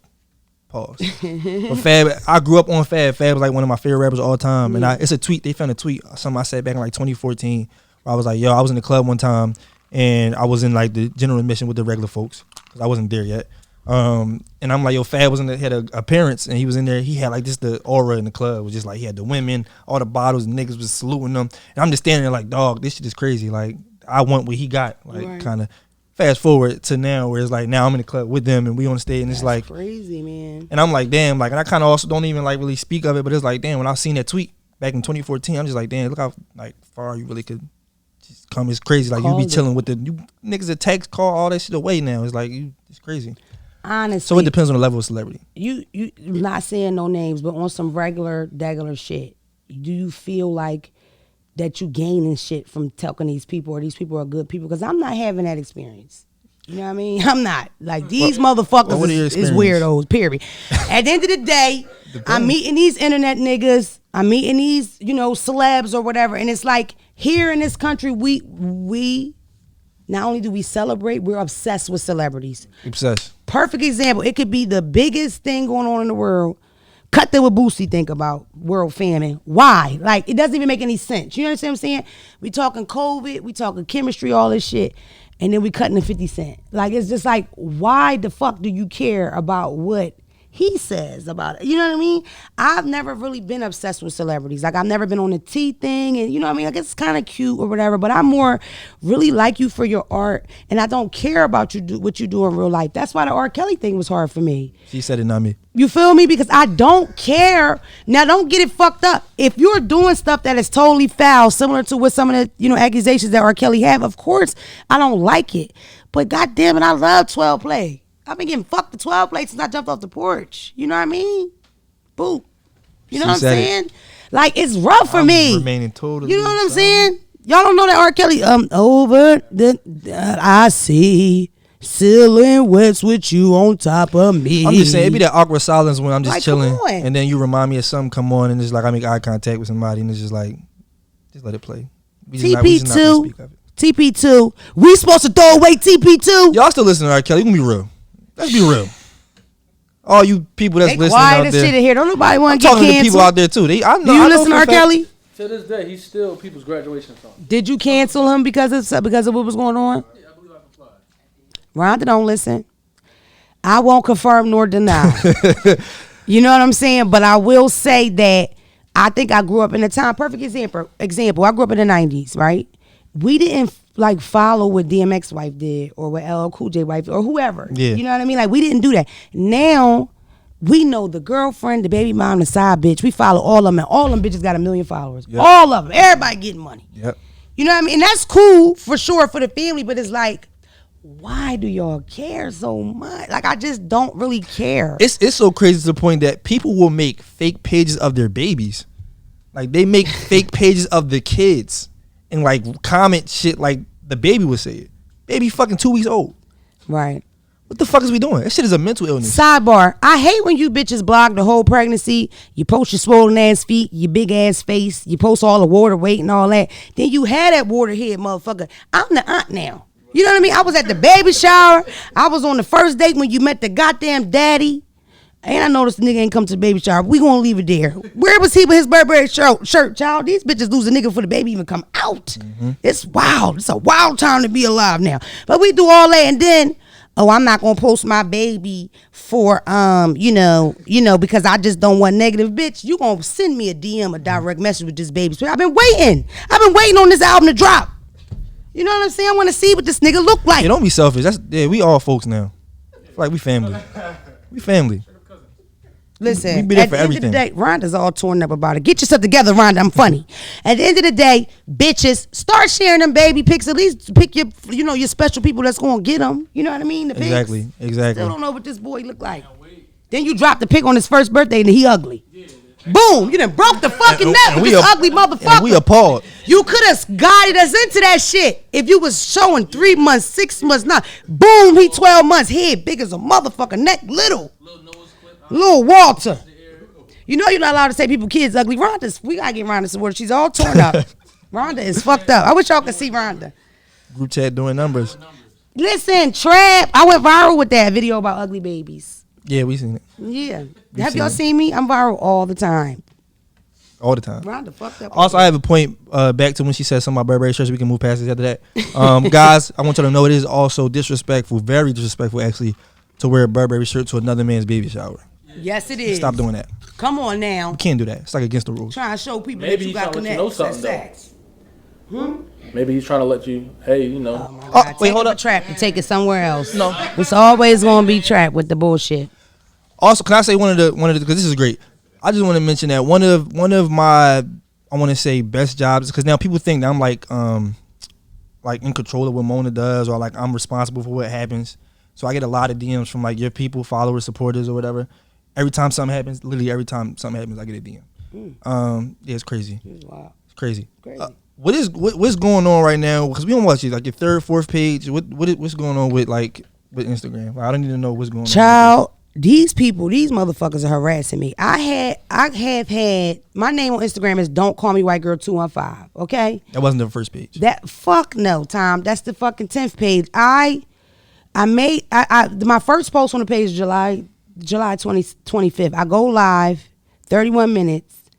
B: Pause. But Fab, I grew up on Fab. Fab was like one of my favorite rappers of all time. And it's a tweet. They found a tweet. Something I said back in like 2014. Where I was like, yo, I was in the club one time and I was in like the general admission with the regular folks because I wasn't there yet. And I'm like, yo, Fab was had a appearance and he was in there. He had like just the aura in the club. It was just like he had the women, all the bottles, and niggas was saluting them. And I'm just standing there like, dog, this shit is crazy. Like I want what he got. Like kind of fast forward to now where it's like now I'm in the club with them and we on the stage and it's like
A: crazy, man.
B: And I'm like, damn, like, and I kind of also don't even like really speak of it, but it's like, damn, when I seen that tweet back in 2014, I'm just like, damn, look how like far you really could just come. It's crazy. Like you be chilling with you niggas that text, call all that shit away now. It's like it's crazy.
A: Honestly,
B: so it depends on the level of celebrity.
A: You not saying no names, but on some regular shit, do you feel like that you gaining shit from talking to these people or these people are good people? Because I'm not having that experience. You know what I mean? I'm not. Like these motherfuckers is weirdos, period. At the end of the day, I'm meeting these internet niggas, I'm meeting these, you know, celebs or whatever, and it's like here in this country, we not only do we celebrate, we're obsessed with celebrities.
B: Obsessed.
A: Perfect example. It could be the biggest thing going on in the world. Cut that what Boosie think about world famine. Why? Like, it doesn't even make any sense. You understand what I'm saying? We talking COVID, we talking chemistry, all this shit, and then we cutting the 50 Cent. Like, it's just like, why the fuck do you care about what he says about it? You know what I mean? I've never really been obsessed with celebrities. Like, I've never been on the T thing, and you know what I mean? Like, it's kind of cute or whatever, but I'm more really like you for your art, and I don't care about what you do in real life. That's why the R. Kelly thing was hard for me.
B: She said it, not me.
A: You feel me? Because I don't care. Now, don't get it fucked up. If you're doing stuff that is totally foul, similar to what some of the, you know, accusations that R. Kelly have, of course, I don't like it. But goddamn it, I love 12 play. I've been getting fucked the 12 play since I jumped off the porch. You know what I mean? Boop. You know what I'm saying? Like, it's rough for me.
B: Remaining totally.
A: You know what I'm saying? Y'all don't know that R. Kelly, over the I see silhouettes with you on top of me.
B: I'm just saying, it be that awkward silence when I'm just
A: like,
B: chilling, and then you remind me of something come on, and it's like I make eye contact with somebody, and it's just like, just let it play.
A: TP2, TP2. We supposed to throw away TP2.
B: Y'all still listening to R. Kelly? We gonna be real. Let's be real. All you people that's listening out there.
A: Shit in here. Don't nobody want to get
B: talking
A: canceled.
B: to people out there too. Do you
A: listen to R. Kelly?
D: To this day, he's still people's graduation song.
A: Did you cancel him because of what was going on?
D: Yeah, I believe I complied.
A: Rhonda don't listen. I won't confirm nor deny. You know what I'm saying? But I will say that I think I grew up in a time. Perfect example. I grew up in the 90s, right? We didn't like follow what DMX wife did or what LL Cool J wife or whoever.
B: Yeah.
A: You know what I mean? Like, we didn't do that. Now we know the girlfriend, the baby mom, the side bitch. We follow all of them, and all of them bitches got 1 million followers. Yep. All of them. Everybody getting money.
B: Yep.
A: You know what I mean? And that's cool for sure for the family, but it's like, why do y'all care so much? Like, I just don't really care.
B: It's so crazy to the point that people will make fake pages of their babies. Like, they make fake pages of the kids and like comment shit like the baby would say it. Baby fucking 2 weeks old.
A: Right.
B: What the fuck is we doing? That shit is a mental illness.
A: Sidebar, I hate when you bitches blog the whole pregnancy. You post your swollen ass feet, your big ass face. You post all the water weight and all that. Then you had that water head, motherfucker. I'm the aunt now. You know what I mean? I was at the baby shower. I was on the first date when you met the goddamn daddy. And I noticed the nigga ain't come to the baby shower. We gonna leave it there. Where was he with his Burberry shirt, child? These bitches lose a nigga before the baby even come out. It's wild. It's a wild time to be alive now. But we do all that and then, I'm not gonna post my baby for because I just don't want negative. Bitch, you gonna send me a DM, a direct message with this baby. I've been waiting on this album to drop. You know what I'm saying? I want to see what this nigga look like.
B: Yeah, don't be selfish. We all folks now. Like we family. We family.
A: Listen,
B: we be there
A: at
B: for
A: the
B: everything.
A: end of the day, Rhonda's all torn up about it. Get yourself together, Rhonda. I'm funny. At the end of the day, bitches, start sharing them baby pics. At least pick your special people that's gonna get them. You know what I mean? The pics.
B: Exactly.
A: Still don't know what this boy look like. Then you drop the pic on his first birthday and he ugly. Boom! You done broke the fucking net with this ugly motherfucker.
B: And we appalled.
A: You could have guided us into that shit if you was showing 3 months, 6 months, not. Boom! He 12 months, head big as a motherfucker, neck little. Little Walter. You know you're not allowed to say people kids ugly. We gotta get Rhonda some water. She's all torn up. Rhonda is fucked up. I wish y'all could see Rhonda.
B: Group chat doing numbers.
A: Listen, Trap. I went viral with that video about ugly babies.
B: Yeah, we seen it.
A: Yeah. Have y'all seen me? I'm viral all the time.
B: All the time.
A: Rhonda fucked up.
B: Also, I have a point back to when she said something about Burberry shirts. We can move past this after that. Guys, I want you to know it is also disrespectful, very disrespectful actually, to wear a Burberry shirt to another man's baby shower.
A: Yes, it is.
B: Stop doing that.
A: Come on now.
B: You can't do that. It's like against the rules.
A: Trying to show people
D: Maybe
A: that you got
D: he's trying to let you know
A: connects.
D: something, Maybe he's trying to let you, hey, you know.
A: Oh my God.
B: wait, hold up.
A: Trap and take it somewhere else.
B: No.
A: It's always gonna be Trap with the bullshit.
B: Also, can I say one of the because this is great. I just want to mention that one of my I want to say best jobs because now people think that I'm like in control of what Mona does or like I'm responsible for what happens. So I get a lot of DMs from like your people, followers, supporters, or whatever. Every time something happens, literally every time something happens, I get a DM. Yeah, it's crazy.
A: Wow.
B: It's crazy.
A: Crazy.
B: What's going on right now? Because we don't watch it. Like your third, fourth page. What's going on with Instagram? Like, I don't even know what's going on.
A: Child, these motherfuckers are harassing me. I have had my name on Instagram is Don't Call Me White Girl 215. Okay.
B: That wasn't the first page.
A: That fuck no, Tom. That's the fucking 10th page. I made my first post on the page July 25th. I go live, 31 minutes.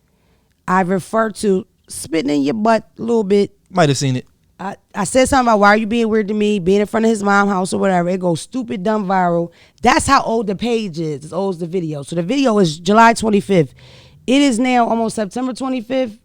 A: I refer to spitting in your butt a little bit.
B: Might have seen it.
A: I said something about why are you being weird to me, being in front of his mom's house or whatever. It goes stupid, dumb, viral. That's how old the page is. As old as the video. So the video is July 25th. It is now almost September 25th.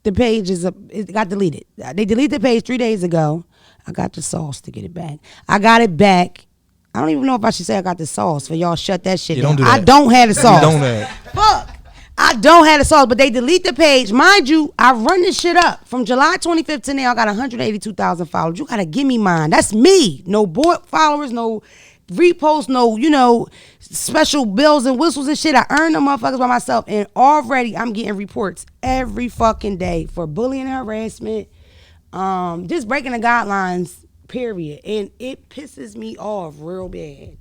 A: The page it got deleted. They deleted the page 3 days ago. I got the sauce to get it back. I got it back. I don't even know if I should say I got the sauce for y'all shut that shit down.
B: Don't do that.
A: I don't have the sauce.
B: You don't have.
A: Fuck. I don't have the sauce, but they delete the page. Mind you, I run this shit up. From July 25th to now, I got 182,000 followers. You got to give me mine. That's me. No board followers, no reposts, no, special bells and whistles and shit. I earn them motherfuckers by myself. And already I'm getting reports every fucking day for bullying and harassment. Just breaking the guidelines, period. And it pisses me off real bad.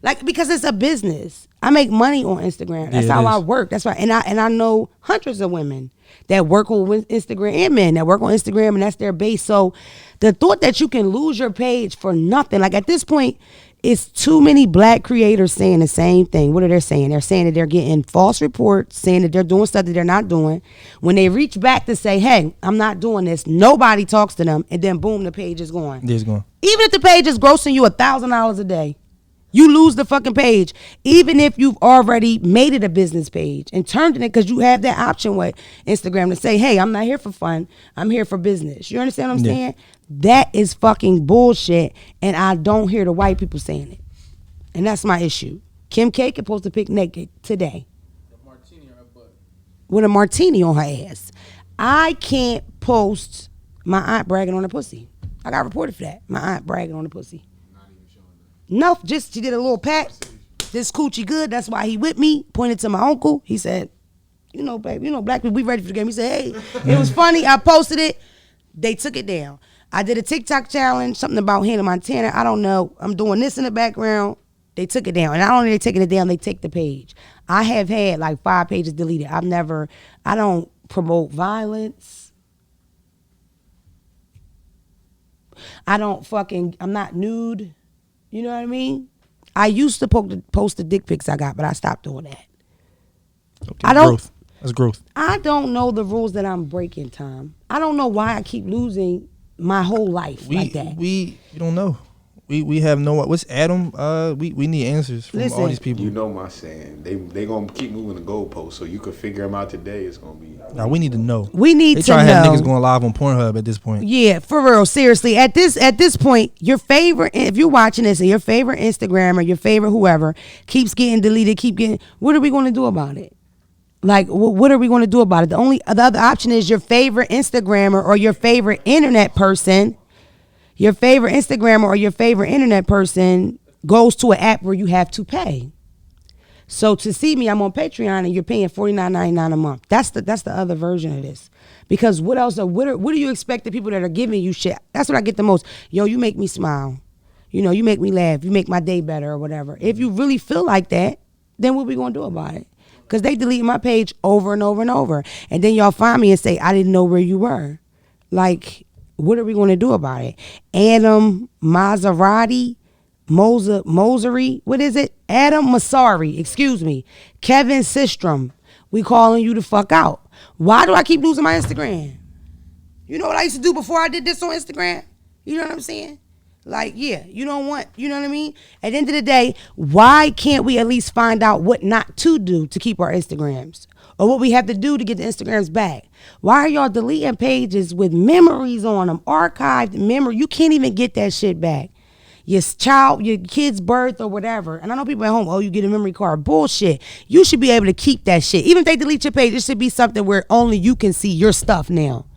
A: Like, because it's a business. I make money on Instagram. That's how I work. That's why. And I know hundreds of women that work on Instagram and men that work on Instagram, and that's their base. So the thought that you can lose your page for nothing, like at this point, it's too many black creators saying the same thing. What are they saying? They're saying that they're getting false reports, saying that they're doing stuff that they're not doing. When they reach back to say, hey, I'm not doing this, nobody talks to them, and then boom, the page is gone.
B: It's gone.
A: Even if the page is grossing you $1,000 a day, you lose the fucking page. Even if you've already made it a business page and turned it, because you have that option with Instagram to say, hey, I'm not here for fun. I'm here for business. You understand what I'm saying? That is fucking bullshit. And I don't hear the white people saying it. And that's my issue. Kim K can post a pic naked today. With a martini on her ass. I can't post my aunt bragging on her pussy. I got reported for that. My aunt bragging on her pussy. No, just she did a little pat. This coochie good. That's why he with me. Pointed to my uncle. He said, babe, black people, we ready for the game. He said, hey, it was funny. I posted it. They took it down. I did a TikTok challenge, something about Hannah Montana. I don't know. I'm doing this in the background. They took it down. And not only they taking it down, they take the page. I have had like 5 pages deleted. I don't promote violence. I'm not nude. You know what I mean? I used to post the dick pics I got, but I stopped doing that.
B: Okay, growth. That's growth.
A: I don't know the rules that I'm breaking, Tom. I don't know why I keep losing my whole life like that.
B: We don't know. We have no. What's Adam? We need answers from all these people.
C: You know my saying. They gonna keep moving the goalposts, so you could figure them out today. It's gonna be.
B: Now we need to know.
A: We need to know.
B: They trying to have niggas going live on Pornhub at this point.
A: Yeah, for real. Seriously, at this point, your favorite, if you're watching this and your favorite Instagrammer, your favorite whoever keeps getting deleted, what are we going to do about it? Like, what are we going to do about it? The other option is your favorite Instagrammer or your favorite internet person. Your favorite Instagrammer or your favorite internet person goes to an app where you have to pay. So to see me, I'm on Patreon and you're paying $49.99 a month. That's the other version of this. Because what else? What do you expect the people that are giving you shit? That's what I get the most. Yo, you make me smile. You know, you make me laugh. You make my day better or whatever. If you really feel like that, then what we gonna do about it? Because they delete my page over and over and over. And then y'all find me and say, I didn't know where you were. Like, what are we going to do about it? Adam Maserati, Mosery, what is it? Adam Masari, excuse me. Kevin Systrom, we calling you the fuck out. Why do I keep losing my Instagram? You know what I used to do before I did this on Instagram? You know what I'm saying? Like, yeah, you know what I mean? At the end of the day, why can't we at least find out what not to do to keep our Instagrams? Or what we have to do to get the Instagrams back? Why are y'all deleting pages with memories on them, archived memory? You can't even get that shit back. Your kid's birth or whatever. And I know people at home, you get a memory card. Bullshit. You should be able to keep that shit. Even if they delete your page, it should be something where only you can see your stuff now.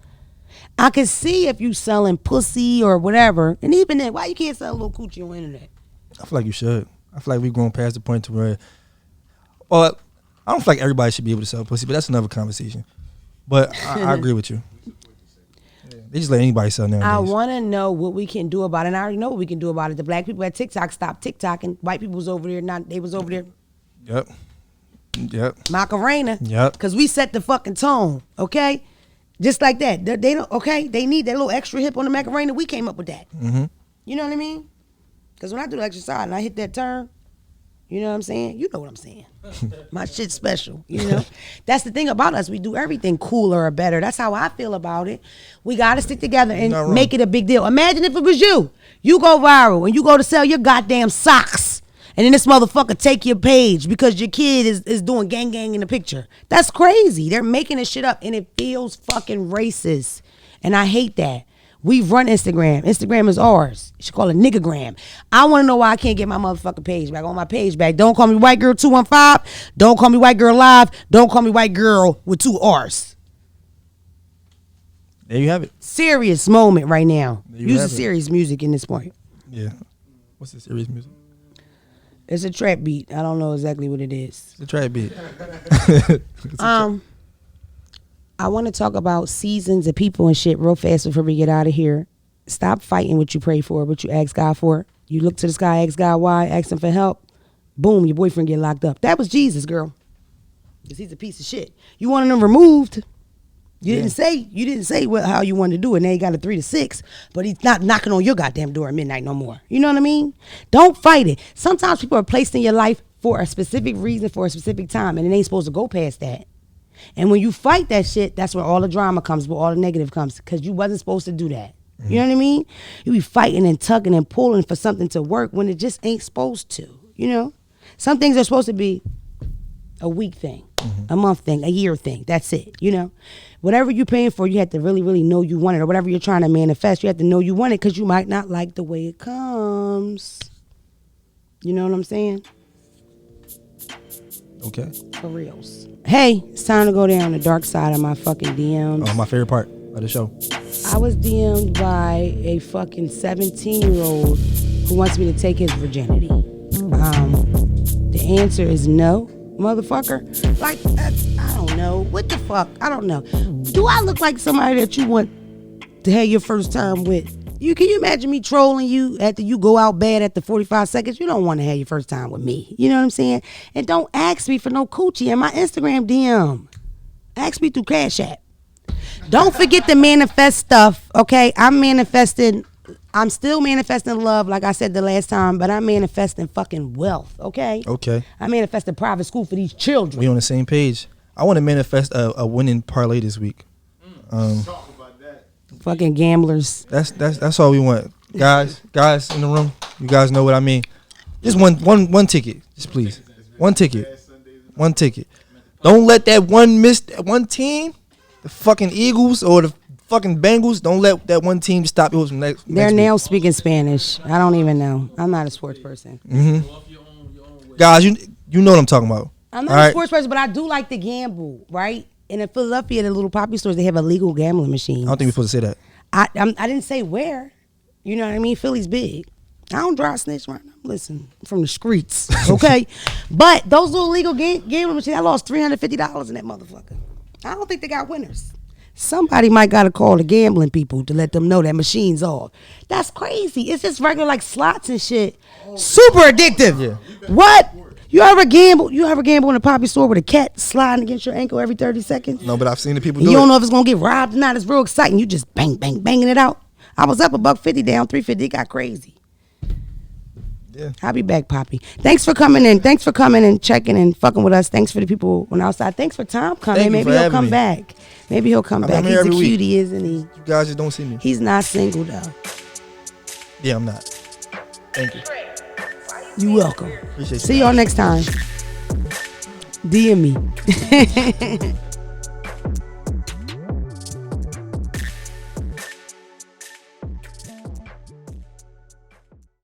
A: I can see if you selling pussy or whatever. And even then, why you can't sell a little coochie on the internet?
B: I feel like you should. I feel like we've grown past the point to where, well, I don't feel like everybody should be able to sell pussy, but that's another conversation. But I agree with you. Yeah, they just let anybody sell nowadays.
A: I want to know what we can do about it. And I already know what we can do about it. The black people at TikTok stopped TikToking. White people was over there. They was over there.
B: Yep.
A: Macarena.
B: Yep.
A: Because we set the fucking tone, okay? Just like that. They don't, okay? They need that little extra hip on the Macarena. We came up with that.
B: Mm-hmm.
A: You know what I mean? Because when I do the exercise and I hit that turn, you know what I'm saying? You know what I'm saying. My shit's special, you know? That's the thing about us. We do everything cooler or better. That's how I feel about it. We got to stick together and make it a big deal. Imagine if it was you. You go viral and you go to sell your goddamn socks. And then this motherfucker take your page because your kid is doing gang in the picture. That's crazy. They're making this shit up and it feels fucking racist. And I hate that. We run Instagram. Instagram is ours. You should call it niggagram. I want to know why I can't get my motherfucking page back. On my page back. Don't call me white girl 215. Don't call me white girl live. Don't call me white girl with 2 R's.
B: There you have it.
A: Serious moment right now. Using serious music in this point.
B: Yeah. What's the serious music?
A: It's a trap beat. I don't know exactly what it is.
B: It's a trap beat.
A: I want to talk about seasons of people and shit real fast before we get out of here. Stop fighting what you pray for, what you ask God for. You look to the sky, ask God why, ask him for help. Boom, your boyfriend get locked up. That was Jesus, girl. Because he's a piece of shit. You wanted him removed. You didn't say how you wanted to do it. Now you got a 3 to 6, but he's not knocking on your goddamn door at midnight no more. You know what I mean? Don't fight it. Sometimes people are placed in your life for a specific reason, for a specific time, and it ain't supposed to go past that. And when you fight that shit, that's where all the drama comes, where all the negative comes, because you wasn't supposed to do that. Mm-hmm. You know what I mean? You be fighting and tugging and pulling for something to work when it just ain't supposed to, you know? Some things are supposed to be a week thing, a month thing, a year thing. That's it, you know? Whatever you're paying for, you have to really, really know you want it, or whatever you're trying to manifest, you have to know you want it, because you might not like the way it comes. You know what I'm saying?
B: Okay.
A: For reals. Hey, it's time to go down the dark side of my fucking DMs.
B: Oh, my favorite part of the show.
A: I was DM'd by a fucking 17-year-old who wants me to take his virginity. The answer is no, motherfucker. Like, I don't know. What the fuck? I don't know. Do I look like somebody that you want to have your first time with? Can you imagine me trolling you after you go out bad after 45 seconds? You don't want to have your first time with me. You know what I'm saying? And don't ask me for no coochie in my Instagram DM. Ask me through Cash App. Don't forget to manifest stuff, okay? I'm still manifesting love, like I said the last time, but I'm manifesting fucking wealth, okay?
B: Okay.
A: I'm manifesting private school for these children.
B: We on the same page. I want to manifest a winning parlay this week.
C: Talk about that.
A: Fucking gamblers.
B: That's all we want. Guys in the room, you guys know what I mean. Just one ticket, just please. One ticket. Don't let that one team, the fucking Eagles or the fucking Bengals, don't let that one team stop you from next
A: They're
B: week.
A: now speaking Spanish. I don't even know. I'm not a sports person.
B: Guys, you know what I'm talking about.
A: I'm not a sports person, but I do like to gamble, right? And in Philadelphia, the little poppy stores, they have illegal gambling machines.
B: I don't think we're supposed to say that.
A: I didn't say where. You know what I mean? Philly's big. I don't dry snitch right now. Listen, from the streets, okay? But those little illegal gambling machines, I lost $350 in that motherfucker. I don't think they got winners. Somebody might got to call the gambling people to let them know that machine's off. That's crazy. It's just regular like slots and shit. Super addictive.
B: Yeah.
A: What? You ever gamble in a poppy store with a cat sliding against your ankle every 30 seconds?
B: No, but I've seen the people
A: And
B: do
A: you don't
B: it.
A: know if it's gonna get robbed or not. It's real exciting. You just banging it out. I was up $150 down, $350. It got crazy.
B: Yeah.
A: I'll be back, Poppy. Thanks for coming in. Thanks for coming and checking and fucking with us. Thanks for the people on outside. Thanks for Tom coming.
B: Thank you
A: Maybe
B: for
A: he'll come
B: having me.
A: back. Maybe he'll come
B: I'm
A: back.
B: here
A: He's a
B: every week.
A: cutie, isn't he?
B: You guys just don't see me.
A: He's not single though.
B: Yeah, I'm not. Thank you.
A: You welcome.
B: Appreciate you.
A: See y'all next time. DM me.